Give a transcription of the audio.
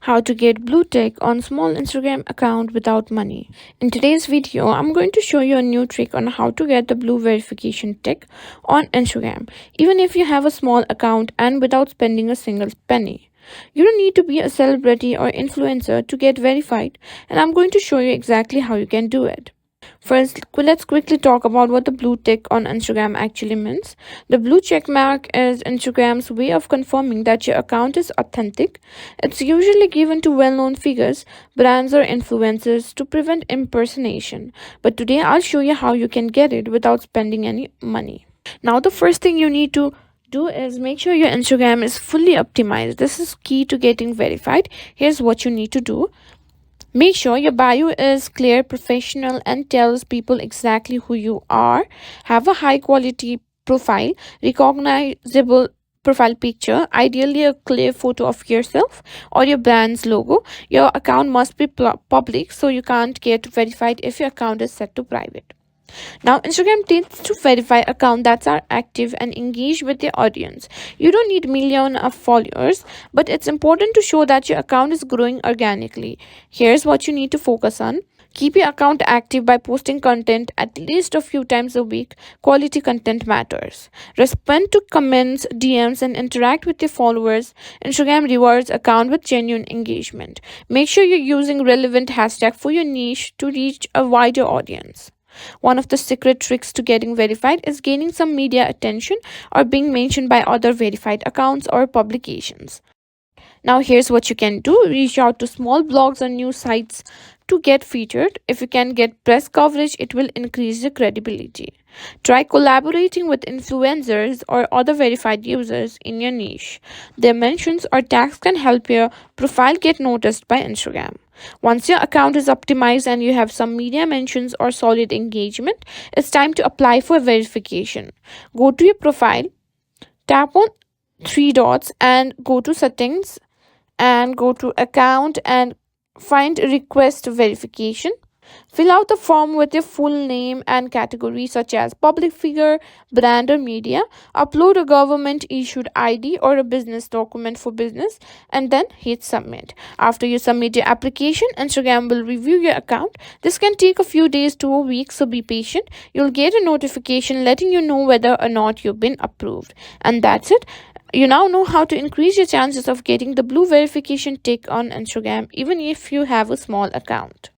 How to get blue tick on small Instagram account without money. In today's video, I'm going to show you a new trick on how to get the blue verification tick on Instagram, even if you have a small account and without spending a single penny. You don't need to be a celebrity or influencer to get verified, and I'm going to show you exactly how you can do it. First, let's quickly talk about what the blue tick on Instagram actually means. The blue check mark is Instagram's way of confirming that your account is authentic. It's usually given to well known figures, brands, or influencers to prevent impersonation. But today, I'll show you how you can get it without spending any money. Now, the first thing you need to do is make sure your Instagram is fully optimized. This is key to getting verified. Here's what you need to do. Make sure your bio is clear, professional, and tells people exactly who you are. Have a high quality profile, recognizable profile picture, ideally a clear photo of yourself or your brand's logo. Your account must be public, so you can't get verified if your account is set to private. Now, Instagram tends to verify accounts that are active and engaged with their audience. You don't need millions of followers, but it's important to show that your account is growing organically. Here's what you need to focus on. Keep your account active by posting content at least a few times a week. Quality content matters. Respond to comments, DMs, and interact with your followers. Instagram rewards account with genuine engagement. Make sure you're using relevant hashtag for your niche to reach a wider audience. One of the secret tricks to getting verified is gaining some media attention or being mentioned by other verified accounts or publications. Now, here's what you can do. Reach out to small blogs or news sites to get featured. If you can get press coverage, it will increase your credibility. Try collaborating with influencers or other verified users in your niche. Their mentions or tags can help your profile get noticed by Instagram. Once your account is optimized and you have some media mentions or solid engagement, it's time to apply for verification. Go to your profile, tap on three dots, and go to settings and go to account and find request verification. Fill out the form with your full name and category such as public figure, brand, or media. Upload a government issued ID or a business document for business and then hit submit. After you submit your application, Instagram will review your account. This can take a few days to a week, so be patient. You'll get a notification letting you know whether or not you've been approved. And that's it. You now know how to increase your chances of getting the blue verification tick on Instagram even if you have a small account.